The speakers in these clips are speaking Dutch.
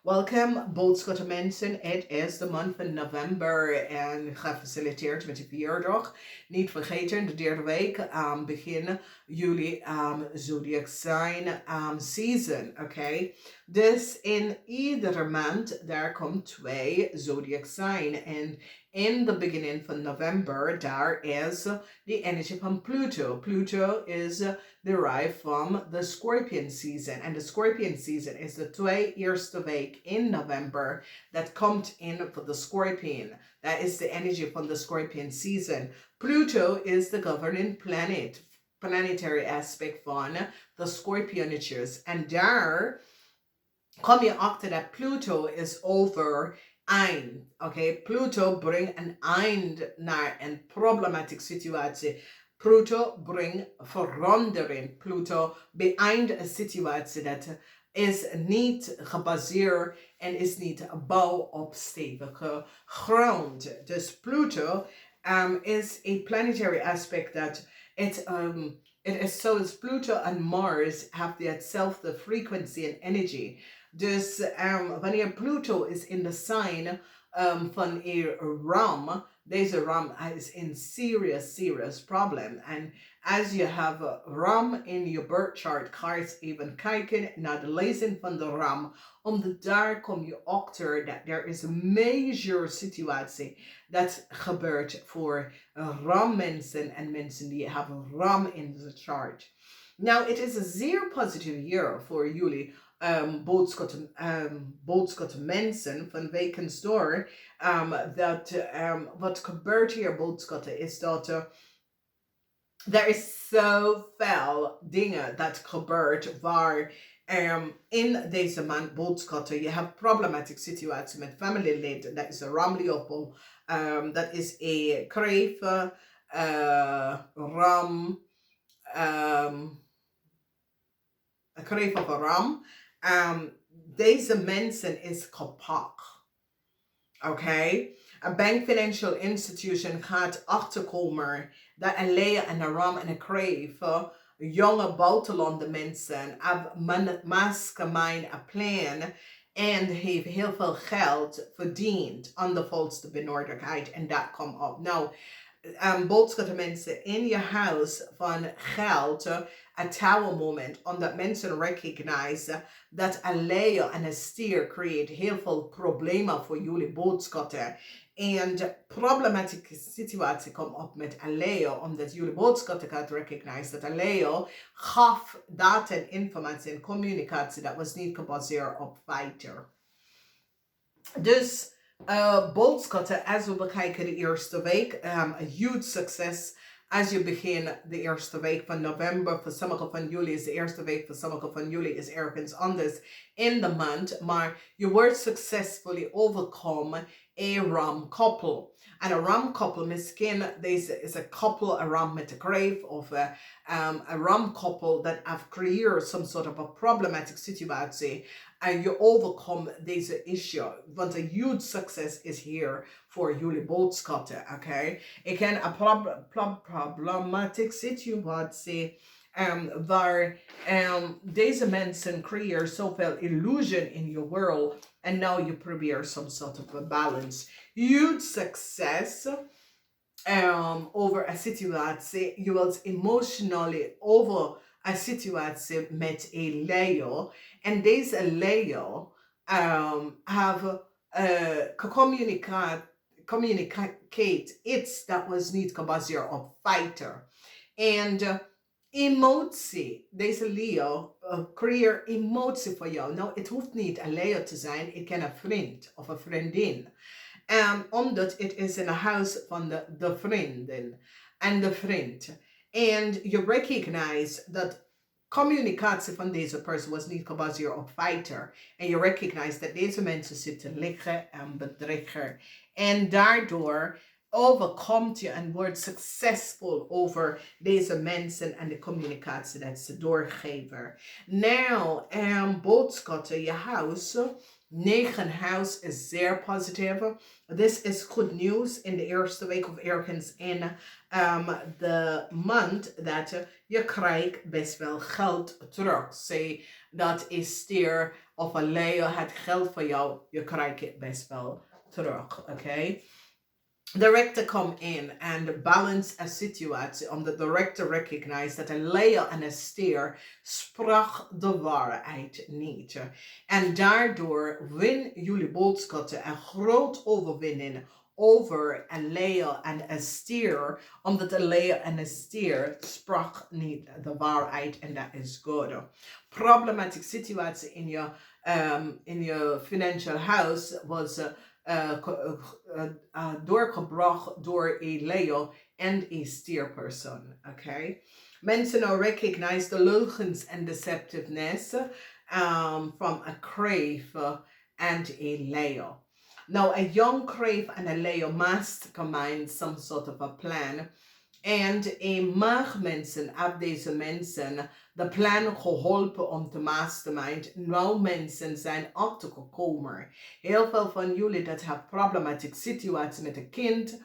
Welkom, Boogschutter mensen. Het is de maand van november en gefaciliteerd met de vierdag. Niet vergeten, de derde week begin juli zodiac sign season, oké? Dus in iedere maand, daar komt twee zodiac sign. En in the beginning van november, daar is de energie van Pluto. Pluto is derived from the Scorpion season. And the Scorpion season is the twee eerste week in November that komt in for the Scorpion. That is the energy from the Scorpion season. Pluto is the governing planet, planetary aspect van the Scorpionetjes. En daar kom je achter dat Pluto is over eind. Oké, Pluto brengt een eind naar een problematieke situatie. Pluto brengt verandering. Pluto beëindigt een situatie dat is niet gebaseerd en is niet bouw op stevige grond. Dus Pluto is a planetary aspect that it is so as Pluto and Mars have hetzelfde frequency and energy. Dus wanneer Pluto is in de sign van een ram, deze ram is in serious problem. En als je have a ram in je birth chart, ga je even kijken naar de lezing van de ram. Omdat daar kom je achter dat er is een major situatie dat gebeurt voor ram mensen en mensen die have a ram in de chart. Now, it is a zeer positive year voor jullie Boogschutter mensen van wekens door. Wat gebeurt hier, Boogschutter, is dat er is zoveel dingen dat gebeurt waar in deze maand Boogschutter je hebt problematische situatie met familieleden. Dat is een ramlioppel. Dat is een kreef, ram, een kreef of een ram. Deze mensen is kapot. Oké? Een bank financial institution gaat achterkomen dat een leeuw en een ram en een kreef jonge buitenlandse mensen hebben mastermind een plan en heeft heel veel geld verdiend aan de volste benodigdheid en dat komt op. Nou, Boogschutter mensen in je huis van geld, een tower moment, omdat mensen recognize dat een leeuw en een stier creëert heel veel problemen voor jullie Boogschutter. En de problematische situatie komt op met een leeuw, omdat jullie Boogschutter gaat recognize dat een leeuw gaf data en informatie en communicatie dat was niet gebaseerd op feiten. Dus Boogschutter, als we bekijken de eerste week, een huge succes als je begint de eerste week van november. Voor sommige van jullie is de eerste week, voor sommige van jullie is ergens anders in de maand. Maar je wordt succesvol overkomen een ram couple. En een ram couple, misschien deze is een couple, een ram met een kreef of een ram couple dat heeft creëerd some sort of a problematic situatie. En je overkomt deze issue. Want een huge succes is hier voor jullie Boogschutter, oké? Ik ken een problematic situatie waar deze mensen creëren zoveel illusion in je world. En nou je probeert some sort of a balance. Huge succes over een situatie. Je wilt emotionally over een situatie met een leeuw. En deze leeuw have communicate iets dat was niet gebaseerd op feiten. En emotie, deze leeuw creëert emotie voor jou. Nou, het hoeft niet een leeuw te zijn, het kan een vriend of een vriendin. Omdat het is in een huis van de vriendin en de vriend. En je recognize dat communicatie van deze persoon was niet gebaseerd op feiten. En je recognize dat deze mensen zitten liggen en bedriegen. En daardoor overkomt je en wordt succesvol over deze mensen en de communicatie dat ze doorgeven. Nou, Boogschutter, je huis. 9 huis is zeer positief. This is good news in de eerste week of ergens in de maand dat je krijgt best wel geld terug. Zeg dat is stier of een Leo het geld voor jou, je krijgt het best wel terug, oké? Director come in and balance a situatie, omdat de director recognized dat een Leo en een stier sprak de waarheid niet. En daardoor win jullie boodschatten een groot overwinning over een Leo en een stier, omdat een Leo en een stier sprak niet de waarheid en dat is goed. Problematic situatie in je financial house was doorgebracht door een Leo en een stierpersoon. Okay? Mensen now recognize the leugens and deceptiveness from a crave and a Leo. Now, a young crave and a Leo must combine some sort of a plan. En mag mensen, af deze mensen, de plan geholpen om te mastermind. Nou, mensen zijn achtergekomen. Heel veel van jullie dat hebben problematische situatie met een kind.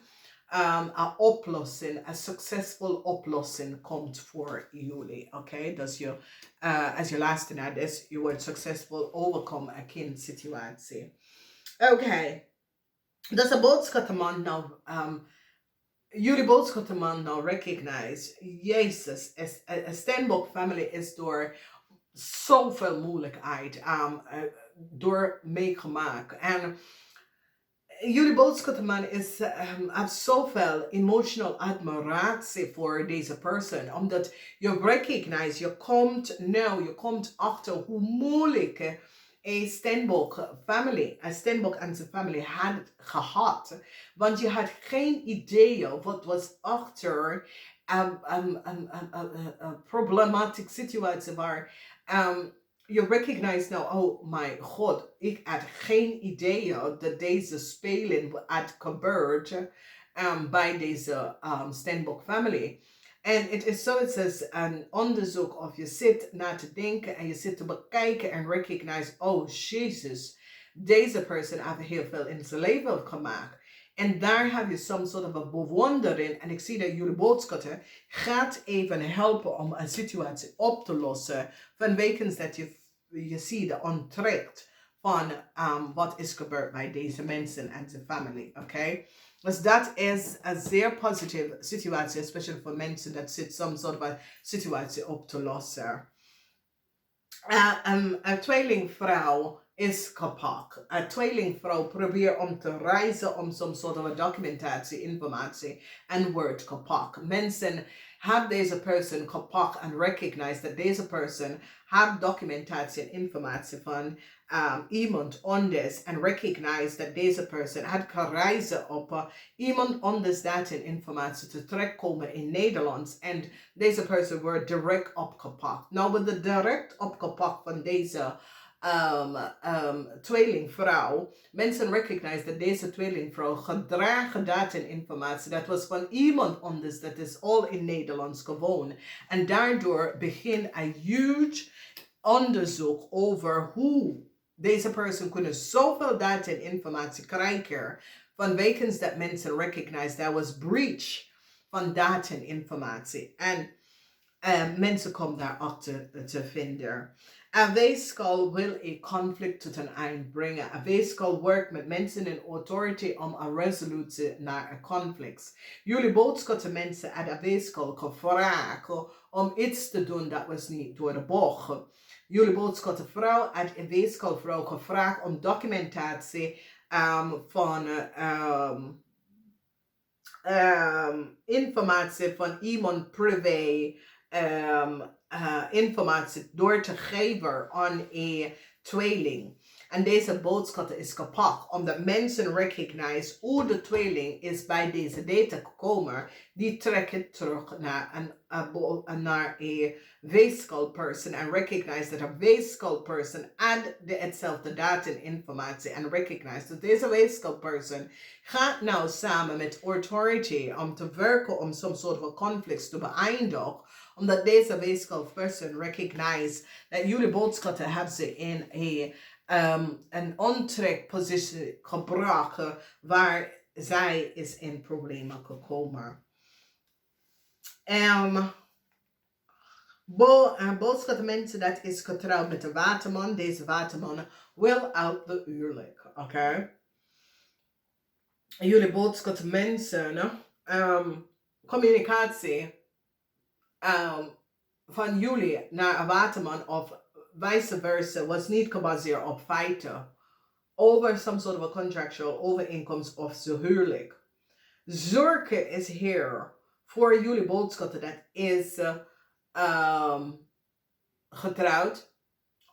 Een oplossing, een succesvol oplossing komt voor jullie. Oké, dus je, als je luistert naar dit, je wordt succesvol overkomen een kindsituatie. Oké, dus de boodschappenman nou... jullie boodschappenman nou recognize, Jezus, een Steenbok family is door zoveel moeilijkheid door meegemaakt. En jullie boodschappenman heeft zoveel emotional admiratie voor deze persoon. Omdat je recognize, je komt achter hoe moeilijk een Steenbok en zijn familie had gehad. Want je had geen idee wat was achter een problematische situatie waar je recognize nou, oh my god, ik had geen idee dat deze speling had gebeurd bij deze Steenbok family. En het is zoiets als een onderzoek of je zit na te denken en je zit te bekijken en recognize, oh Jezus, deze persoon heeft heel veel in zijn leven gemaakt. En daar heb je soms soort van bewondering. En ik zie dat jullie boodschappen gaat even helpen om een situatie op te lossen. Vanwege dat je ziet de onttrekt van wat is gebeurd bij deze mensen en zijn familie. Oké? Dus dat is een zeer positieve situatie, especially voor mensen dat zit soms soort van situatie op te lossen. Een tweelingvrouw is kapot. Een tweelingvrouw probeert om te reizen om some soort van documentatie, informatie en wordt kapot. Mensen hebben deze persoon kapot en recognize dat deze persoon heeft documentatie en informatie van iemand anders en recognize dat deze persoon had gereizen op iemand anders dat in informatie te terechtkomen in Nederland en deze persoon wordt direct opgepakt. Nou, met de direct opgepakt van deze tweelingvrouw, mensen recognize dat deze tweelingvrouw gedragen datinformatie, dat was van iemand anders, dat is al in Nederlands gewoon. En daardoor begint een huge onderzoek over hoe deze persoon kunnen zoveel datinformatie krijgen, vanwege dat mensen recognize dat was breach van datinformatie. En mensen komen daarachter te vinden. Een weeskal wil een conflict tot een eind brengen. Een weeskal werkt met mensen in authority om een resolutie naar een conflict. Jullie boodschappen mensen uit een weeskal gevraagd om iets te doen dat was niet door de bocht. Jullie boodschappen vrouw uit een weeskal vrouw gevraagd om documentatie van informatie van iemand privé informatie door te geven aan een tweeling. En deze boodschap is kapot, omdat mensen recognize hoe de tweeling is bij deze data gekomen. Die trekken terug naar een weeskalperson en recognize dat een weeskalperson en hetzelfde datinformatie en recognize dat deze weeskalperson gaat nou samen met authority om te werken om some soort van conflicts te beëindigen. Omdat deze weeskalperson recognize dat jullie boodschappen hebben ze in een onttrekpositie gebracht waar zij is in problemen gekomen. Boodschap mensen dat is getrouwd met de waterman. Deze waterman wil uit de huwelijk. Oké. Jullie boodschap mensen. Communicatie van jullie naar een waterman of vice versa was niet gebaseerd op feiten over some sort of a contractual overeenkomst of zo huwelijk. Zorgen is hier voor jullie boodschappen dat is getrouwd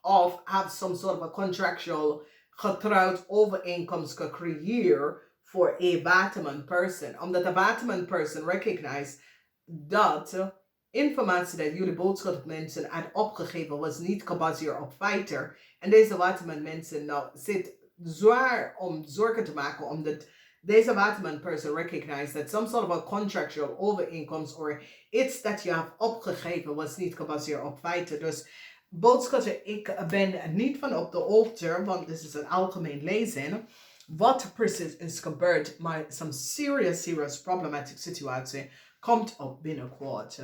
of have some sort of a contractual getrouwd overeenkomst gecreëerd voor een waterman person. Omdat de waterman person recognize dat informatie dat jullie boodschap mensen had opgegeven was niet gebaseerd op feiten. En deze waterman mensen nou zit zwaar om zorgen te maken omdat deze waterman person recognize that some sort of a contractual overeenkomst or iets dat je hebt opgegeven was niet gebaseerd op feiten. Dus boodschappen, ik ben niet van op de hoogte, want dit is een algemeen lezen, wat precies is gebeurd, maar some serious problematic situatie komt op binnenkort.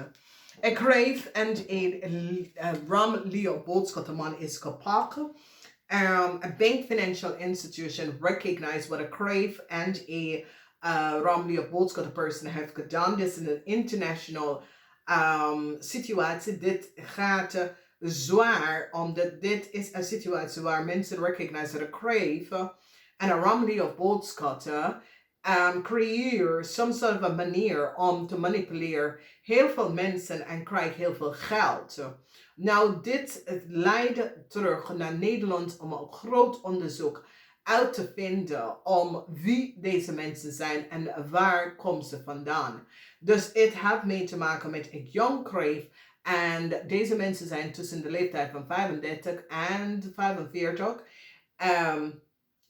Ik kreeg en een Ram Leo boodschappenman is gepakt. A bank financial institution recognized what a crave and a Ram Leo boodschapper person have gedaan. Dit is een international situatie. Dit gaat zwaar, omdat dit is een situatie waar mensen recognize that a crave en een Ram Leo boodschapper creëer some sort of a manier om te manipuleren heel veel mensen en krijg heel veel geld. Nou, dit leidt terug naar Nederland om een groot onderzoek uit te vinden om wie deze mensen zijn en waar komen ze vandaan. Dus het heeft mee te maken met een young crave en deze mensen zijn tussen de leeftijd van 35 en 45.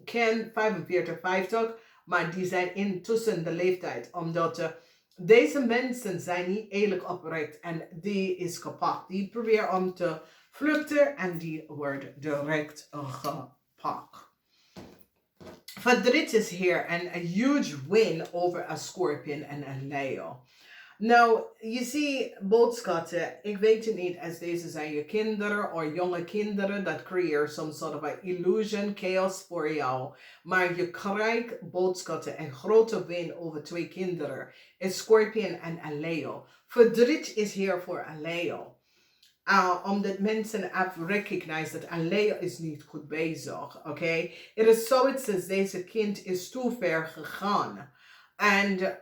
Ken 45, 50, maar die zijn intussen de leeftijd, omdat deze mensen zijn niet eerlijk oprecht en die is gepakt. Die proberen om te vluchten en die wordt direct gepakt. Verdriet is hier en a huge win over a Scorpion en a Leo. Nou, je ziet boodschappen, ik weet het niet, als deze zijn je kinderen of jonge kinderen, dat creëert some sort of a illusion, chaos voor jou. Maar je krijgt boodschappen, een grote win over 2 kinderen, een Scorpion en een Leo. Verdriet is hier voor een Leo. Omdat mensen have recognized dat een Leo is niet goed bezig, oké? Het is zoiets als deze kind is te ver gegaan. En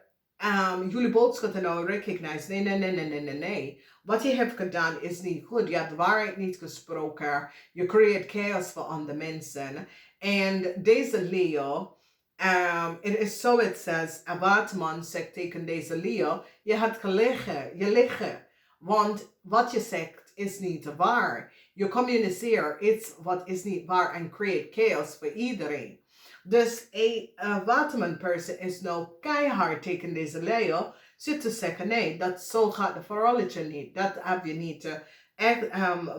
jullie boodschappen nou recognize, nee. Wat je hebt gedaan is niet goed. Je hebt de waarheid niet gesproken. Je creëert chaos voor andere mensen. En deze Leo, het is zoiets als, een waterman zegt tegen deze Leo, je hebt gelegen, je liggen. Want wat je zegt is niet waar. Je communiceert iets wat is niet waar en creëert chaos voor iedereen. Dus een waterman person is nou keihard tegen deze Leo. Zit te zeggen, nee, dat zo gaat de verhaaltje niet. Dat heb je niet echt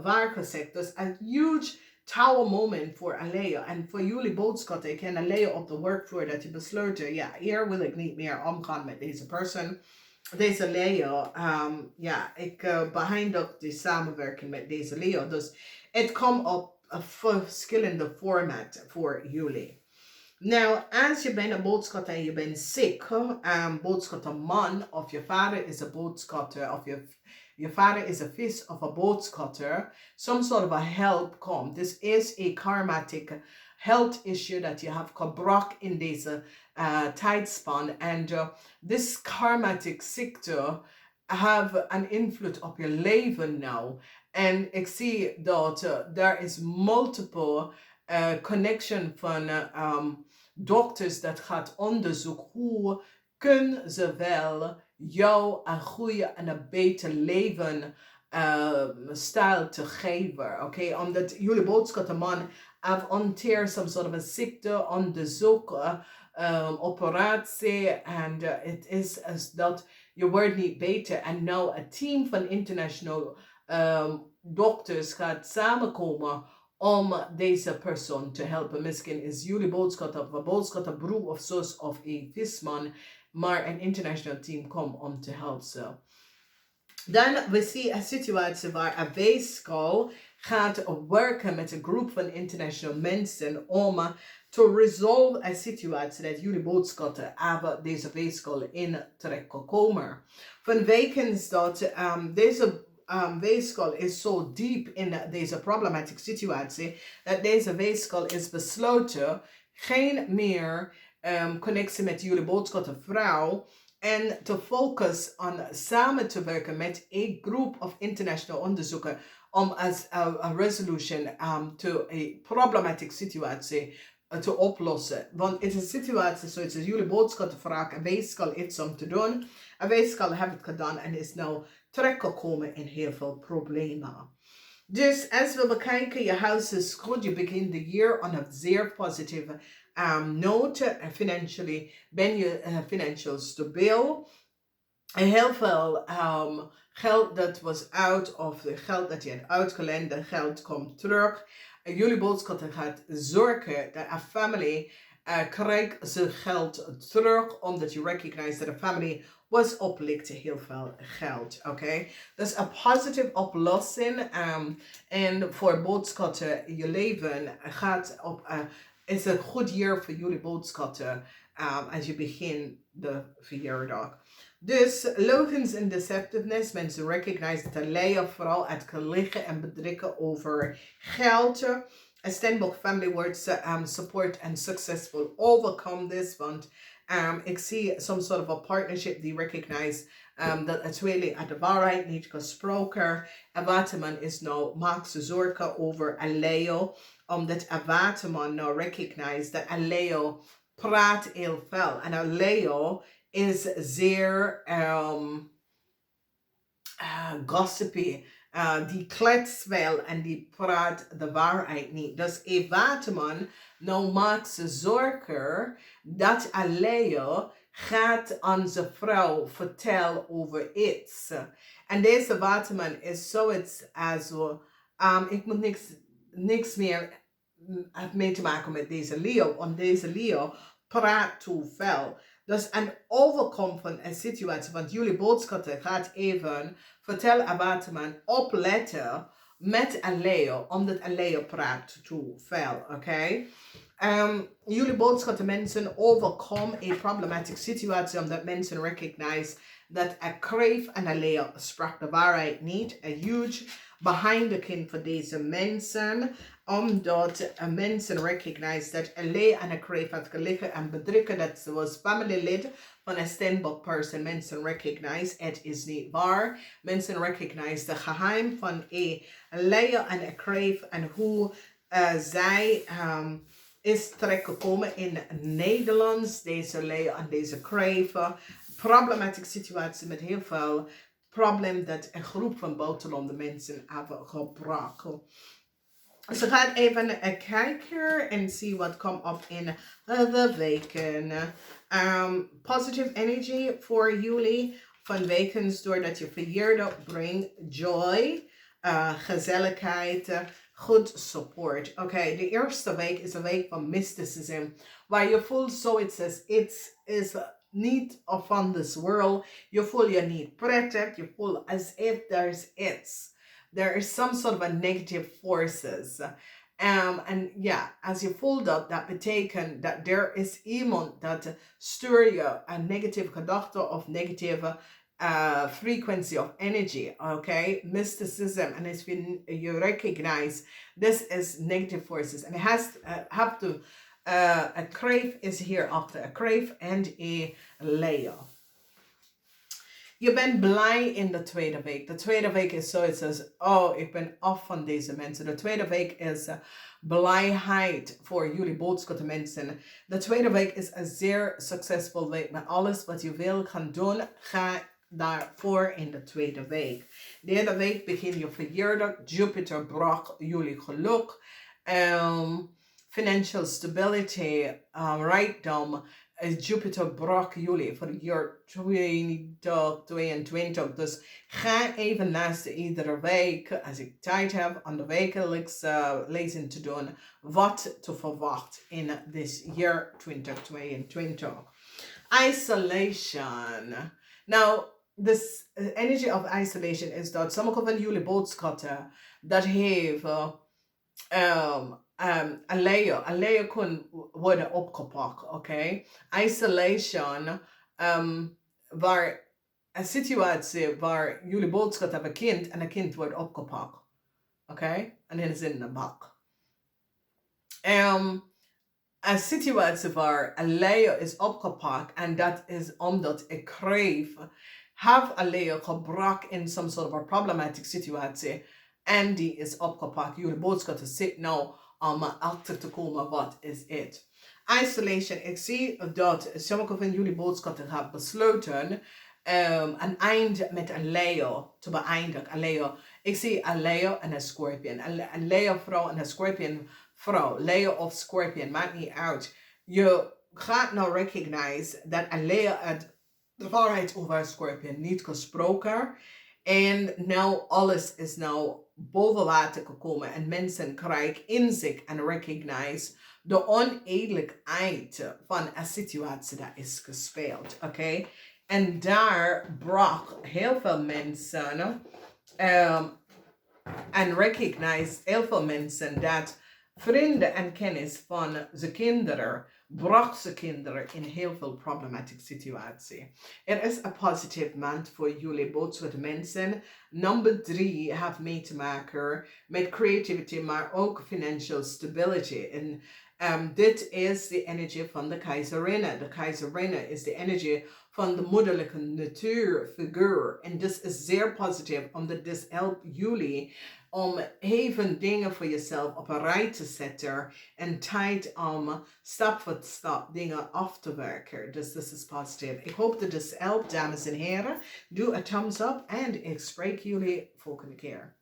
waar gezegd. Dus een huge tower moment voor een Leo. En voor jullie boodschappen, ik ken een Leo op de workvloer dat je besloten, ja, hier wil ik niet meer omgaan met deze person. Deze Leo, ik beëindig de samenwerking met deze Leo. Dus het komt op een verschillende format voor jullie. Nou, als je bent een boodschatter en je bent ziek, boodschatterman, of je vader is een boodschatter, of je vader is een vis of een boodschatter, some sort of a help komt. This is a karmatic health issue that you have gebroken in deze tijdspan. And this karmatic ziekte have een invloed op je leven nou. En ik zie dat there is multiple connection van dokters dat gaat onderzoeken hoe kunnen ze wel jou een goede en een beter leven stijl te geven. Oké, omdat jullie boodschappenman have onteer some sort of a ziekte onderzoeken, operatie en het is als dat je wordt niet beter. En nou een team van international dokters gaat samenkomen om deze persoon te helpen. Misschien is jullie boodschapper broer of zus of een visman, maar een international team komt om te helpen. Dan we zien een situatie waar een weegschaal gaat werken met een groep van international mensen om te resolve een situatie dat jullie boodschappen hebben deze weegschaal in terecht komen. Van wekens dat deze weegschaal is zo diep in deze problematische situatie dat deze weegschaal is besloten geen meer connectie met jullie boodschappen vrouw en te focussen on samen te werken met een groep of international onderzoeken om als een resolution to een problematische situatie te oplossen. Want het is een situatie zoals jullie boodschap te vragen, een weegschaal iets om te doen. Een weegschaal heeft het gedaan en is nou terechtgekomen in heel veel problemen. Dus als we bekijken, je huis is goed, je begint de year on een zeer positieve note. Financially ben je financieel stabiel. En heel veel geld dat was out of de geld dat je had uitgeleend, dat geld komt terug. Jullie boodschap gaat zorgen dat een familie krijgt zijn geld terug, omdat je recognize dat de familie was oplikte heel veel geld. Oké, dus een positieve oplossing. En voor boodschappen je leven gaat op is een goed jaar voor jullie boodschappen als je begint de verjaardag. Dus logens en deceptiveness, mensen recognize dat de leier vooral uit kan liggen en bedrikken over geld. A Stenbock family words support and successful overcome this, want ik zie some sort of a partnership die recognize dat het tweeling uit de waarheid niet gesproken. En waterman is nou maakt ze zorgen over een Leo, omdat een waterman nou recognize dat een Leo praat heel veel. En een Leo is zeer gossipy. Die kletst wel en die praat de waarheid niet. Dus een waterman nou maakt ze zorgen dat een Leo gaat aan zijn vrouw vertellen over iets. En deze waterman is zoiets als ik moet niks meer mee te maken met deze Leo, want deze Leo praat te veel. Dus een overkom van een situatie, want jullie boodschappen gaat even vertellen aan waterman opletten met een Leo, omdat een Leo praat te veel, oké? Jullie boodschappen mensen overkom een problematische situatie, omdat mensen recognize dat een kreef en een Leo sprak de waarheid niet. Een huge behind the kind voor deze mensen, omdat mensen recognize dat een Leo en een kreef had gelegen en bedrukken dat ze was familielid van een Stenbock person. Mensen recognize het is niet waar. Mensen recognize de geheim van een Leo en een kreef en hoe zij is terechtgekomen in Nederlands. Deze Leo en deze kreef. Problematische situatie met heel veel probleem dat een groep van buitenlandse mensen hebben gebroken. Dus we gaan even kijken en zien wat komt op in de weken. Positive energy voor jullie van wekens doordat je verjaardag brengt joy, gezelligheid, good support. Oké, de eerste week is een week van mysticism, waar je voelt zoiets als iets is niet van this world. Je voelt je niet prettig. Je voelt as if there's it's. There is some sort of a negative forces. En ja, als je voelt dat, dat betekent dat er is iemand dat stuurt je een negatieve gedachte of negatieve frequency of energy, okay? Mysticism, and if you recognize this is negative forces, and it has have to a crave is here after a crave and a layer. Je bent blij in de tweede week. De tweede week is zoiets als, oh, ik ben af van deze mensen. De tweede week is blijheid voor jullie boodschappen mensen. De tweede week is een zeer succesvol week. Met alles wat je wil gaan doen, ga daarvoor in de tweede week. De derde week begint je verjaardag. Jupiter bracht jullie geluk. Financial stability, rijkdom. Jupiter brak jullie voor het jaar 2022. Dus ga even luisteren iedere week, als ik tijd heb, aan de wekelijks lezen te doen, wat te verwachten in dit jaar 2022. Isolation. Nou, this energy of isolation is dat sommige van jullie boodschatten dat heeft een layer kan worden opgepakt, oké? Isolation, waar een situatie waar jullie boodschap hebben kind en een kind wordt opgepakt, oké? En dan is in een bak. Een situatie waar een layer is opgepakt en dat is omdat ik kreeg have een layer gebruikt in some sort of a problematic situatie en die is opgepakt. Jullie boodschap zit nou om achter te komen wat is het. Isolation, ik zie dat sommige van jullie boodschappen hebben besloten een eind met een layer te beëindigen. Een layer. Ik zie een layer en een scorpion. Een layer vrouw en een scorpion vrouw. Layer of scorpion, maakt niet uit. Je gaat nou recognize dat een layer de waarheid over een scorpion niet gesproken. En nou alles is nou boven water gekomen en mensen krijgen inzicht en recognize de oneerlijkheid van een situatie dat is gespeeld. Oké? En daar brak heel veel mensen en recognize heel veel mensen dat vrienden en kennis van zijn kinderen bracht zijn kinderen in heel veel problematische situaties. Er is een positieve maand voor jullie boodschap mensen. Nummer 3 heeft mee te maken met creativity, maar ook financial stability. En dit is de energie van de keizerin. De keizerin is de energie van de moederlijke natuurfiguur. En dit is zeer positief, omdat dit helpt jullie om even dingen voor jezelf op een rij te zetten en tijd om stap voor stap dingen af te werken. Dus dit is positief. Ik hoop dat dit helpt, dames en heren. Doe een thumbs up en ik spreek jullie volgende keer.